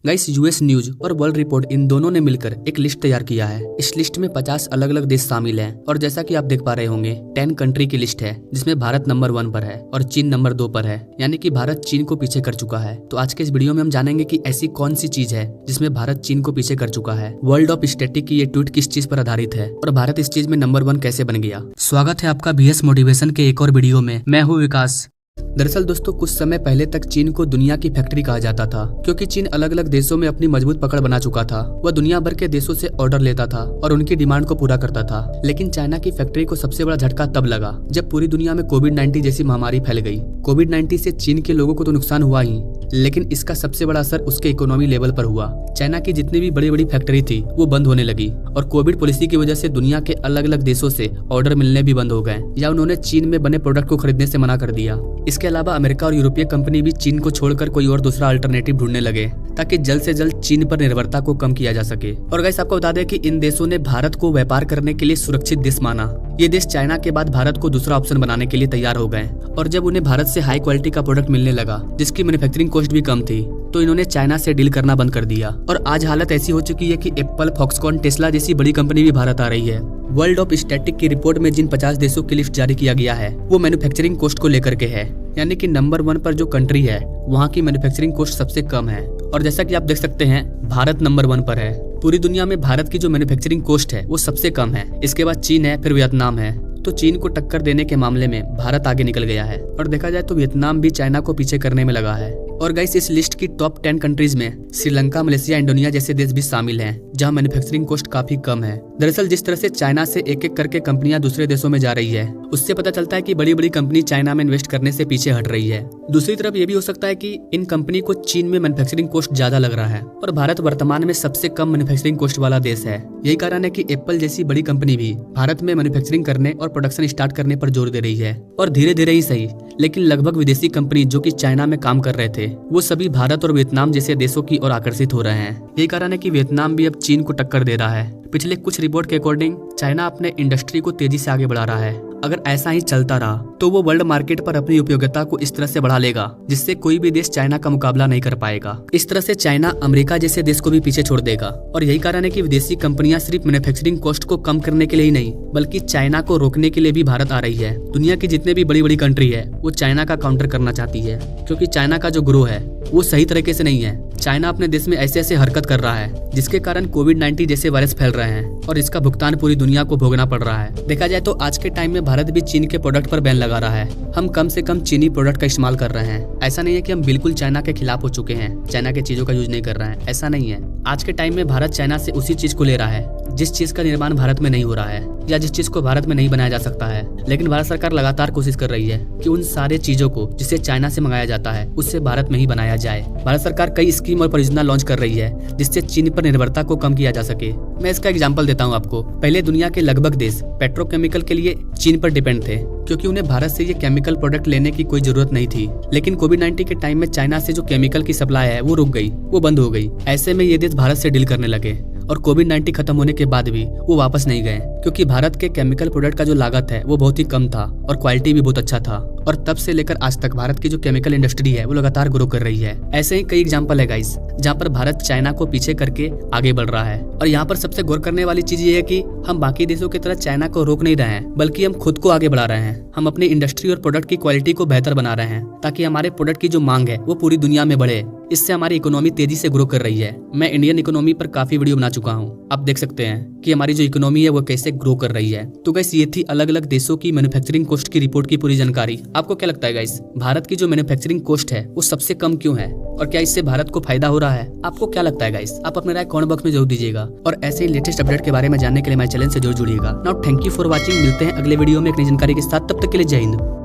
Guys, US news और world report इन दोनों ने मिलकर एक लिस्ट तैयार किया है। इस लिस्ट में 50 अलग अलग देश शामिल हैं और जैसा कि आप देख पा रहे होंगे 10 कंट्री की लिस्ट है, जिसमें भारत नंबर 1 पर है और चीन नंबर 2 पर है, यानी कि भारत चीन को पीछे कर चुका है। तो आज के इस वीडियो में हम जानेंगे कि ऐसी कौन सी चीज है जिसमें भारत चीन को पीछे कर चुका है। वर्ल्ड ऑफ स्टैटिक की ये ट्वीट किस चीज पर आधारित है और भारत इस चीज में नंबर 1 कैसे बन गया। स्वागत है आपका बीएस मोटिवेशन के एक और वीडियो में। मैं हूँ विकास। दरअसल दोस्तों, कुछ समय पहले तक चीन को दुनिया की फैक्ट्री कहा जाता था, क्योंकि चीन अलग अलग देशों में अपनी मजबूत पकड़ बना चुका था। वह दुनिया भर के देशों से ऑर्डर लेता था और उनकी डिमांड को पूरा करता था। लेकिन चाइना की फैक्ट्री को सबसे बड़ा झटका तब लगा जब पूरी दुनिया में कोविड-19 जैसी महामारी फैल गई। कोविड-19 से चीन के लोगों को तो नुकसान हुआ ही, लेकिन इसका सबसे बड़ा असर उसके इकोनॉमी लेवल पर हुआ। चाइना की जितनी भी बड़ी बड़ी फैक्ट्री थी वो बंद होने लगी और कोविड पॉलिसी की वजह से दुनिया के अलग अलग देशों से ऑर्डर मिलने भी बंद हो गए या उन्होंने चीन में बने प्रोडक्ट को खरीदने से मना कर दिया। इसके अलावा अमेरिका और यूरोपीय कंपनी भी चीन को छोड़कर कोई और दूसरा अल्टरनेटिव ढूंढने लगे ताकि जल्द से जल्द चीन पर निर्भरता को कम किया जा सके। और गाइस, आपको बता दें कि इन देशों ने भारत को व्यापार करने के लिए सुरक्षित देश माना। ये देश चाइना के बाद भारत को दूसरा ऑप्शन बनाने के लिए तैयार हो गए और जब उन्हें भारत से हाई क्वालिटी का प्रोडक्ट मिलने लगा जिसकी मैन्युफैक्चरिंग कॉस्ट भी कम थी, तो इन्होंने चाइना से डील करना बंद कर दिया। और आज हालत ऐसी हो चुकी है कि एप्पल, फॉक्सकॉन, टेस्ला जैसी बड़ी कंपनी भी भारत आ रही है। वर्ल्ड ऑफ स्टैटिक की रिपोर्ट में जिन 50 देशों की लिस्ट जारी किया गया है वो मैन्युफैक्चरिंग कॉस्ट को लेकर के है, यानी कि नंबर 1 पर जो कंट्री है वहाँ की मैन्युफैक्चरिंग कॉस्ट सबसे कम है। और जैसा कि आप देख सकते हैं, भारत नंबर 1 पर है। पूरी दुनिया में भारत की जो मैन्युफैक्चरिंग कॉस्ट है वो सबसे कम है। इसके बाद चीन है, फिर वियतनाम है। तो चीन को टक्कर देने के मामले में भारत आगे निकल गया है और देखा जाए तो वियतनाम भी चाइना को पीछे करने में लगा है। और गाइस, इस लिस्ट की टॉप 10 कंट्रीज में श्रीलंका, मलेशिया, इंडोनेशिया जैसे देश भी शामिल हैं, जहां मैन्युफैक्चरिंग कॉस्ट काफी कम है। दरअसल जिस तरह से चाइना से एक एक करके कंपनियां दूसरे देशों में जा रही है, उससे पता चलता है कि बड़ी बड़ी कंपनी चाइना में इन्वेस्ट करने से पीछे हट रही है। दूसरी तरफ ये भी हो सकता है कि इन कंपनी को चीन में मैन्युफैक्चरिंग कॉस्ट ज्यादा लग रहा है और भारत वर्तमान में सबसे कम मैन्युफैक्चरिंग कॉस्ट वाला देश है। यही कारण है कि एप्पल जैसी बड़ी कंपनी भी भारत में मैन्युफैक्चरिंग करने और प्रोडक्शन स्टार्ट करने पर जोर दे रही है। और धीरे धीरे ही सही, लेकिन लगभग विदेशी कंपनी जो कि चाइना में काम कर रहे थे वो सभी भारत और वियतनाम जैसे देशों की ओर आकर्षित हो रहे हैं। यही कारण है कि वियतनाम भी अब चीन को टक्कर दे रहा है। पिछले कुछ रिपोर्ट के अकॉर्डिंग चाइना अपने इंडस्ट्री को तेजी से आगे बढ़ा रहा है। अगर ऐसा ही चलता रहा तो वो वर्ल्ड मार्केट पर अपनी उपयोगिता को इस तरह से बढ़ा लेगा जिससे कोई भी देश चाइना का मुकाबला नहीं कर पाएगा। इस तरह से चाइना अमेरिका जैसे देश को भी पीछे छोड़ देगा। और यही कारण है कि विदेशी कंपनियां सिर्फ मैन्युफैक्चरिंग कॉस्ट को कम करने के लिए ही नहीं बल्कि चाइना को रोकने के लिए भी भारत आ रही है। दुनिया की जितने भी बड़ी बड़ी कंट्री है वो चाइना का काउंटर करना चाहती है, क्योंकि चाइना का जो ग्रो है वो सही तरीके से नहीं है। चाइना अपने देश में ऐसे ऐसे हरकत कर रहा है जिसके कारण कोविड-19 जैसे वायरस फैल रहे हैं और इसका भुगतान पूरी दुनिया को भोगना पड़ रहा है। देखा जाए तो आज के टाइम में भारत भी चीन के प्रोडक्ट पर बैन लगा रहा है। हम कम से कम चीनी प्रोडक्ट का इस्तेमाल कर रहे हैं। ऐसा नहीं है कि हम बिल्कुल चाइना के खिलाफ हो चुके हैं, चाइना के चीजों का यूज नहीं कर रहे हैं, ऐसा नहीं है। आज के टाइम में भारत चाइना से उसी चीज को ले रहा है जिस चीज का निर्माण भारत में नहीं हो रहा है या जिस चीज को भारत में नहीं बनाया जा सकता है। लेकिन भारत सरकार लगातार कोशिश कर रही है कि उन सारे चीजों को जिसे चाइना से मंगाया जाता है उससे भारत में ही बनाया जाए। भारत सरकार कई स्कीम और परियोजना लॉन्च कर रही है जिससे चीन पर निर्भरता को कम किया जा सके। मैं इसका एग्जांपल देता हूँ आपको। पहले दुनिया के लगभग देश पेट्रोकेमिकल के लिए चीन पर डिपेंड थे, क्योंकि उन्हें भारत से ये केमिकल प्रोडक्ट लेने की कोई जरूरत नहीं थी। लेकिन कोविड-19 के टाइम में चाइना से जो केमिकल की सप्लाई है वो रुक गई, वो बंद हो गई। ऐसे में ये देश भारत से डील करने लगे और कोविड-19 खत्म होने के बाद भी वो वापस नहीं गए, क्योंकि भारत के केमिकल प्रोडक्ट का जो लागत है वो बहुत ही कम था और क्वालिटी भी बहुत अच्छा था। और तब से लेकर आज तक भारत की जो केमिकल इंडस्ट्री है वो लगातार ग्रो कर रही है। ऐसे ही कई एग्जांपल है गाइस, जहाँ पर भारत चाइना को पीछे करके आगे बढ़ रहा है। और यहाँ पर सबसे गौर करने वाली चीज ये है कि हम बाकी देशों की तरह चाइना को रोक नहीं रहे हैं, बल्कि हम खुद को आगे बढ़ा रहे हैं। हम अपनी इंडस्ट्री और प्रोडक्ट की क्वालिटी को बेहतर बना रहे हैं ताकि हमारे प्रोडक्ट की जो मांग है वो पूरी दुनिया में बढ़े। इससे हमारी इकोनॉमी तेजी से ग्रो कर रही है। मैं इंडियन इकोनॉमी पर काफी वीडियो बना चुका हूँ, आप देख सकते हैं कि हमारी जो इकोनॉमी है वो कैसे ग्रो कर रही है। तो गाइस, ये थी अलग अलग देशों की मैन्युफैक्चरिंग कॉस्ट की रिपोर्ट की पूरी जानकारी। आपको क्या लगता है गाइस, भारत की जो मैन्युफैक्चरिंग कॉस्ट है वो सबसे कम क्यों है और क्या इससे भारत को फायदा हो रहा है? आपको क्या लगता है गाइस? आप अपने राय कमेंट बॉक्स में जरूर दीजिएगा और ऐसे ही लेटेस्ट अपडेट के बारे में जानने के लिए हमारे चैनल से जरूर जुड़िएगा। Now thank you for watching. मिलते हैं अगले वीडियो में एक नई जानकारी के साथ, तब तक के लिए जय हिंद।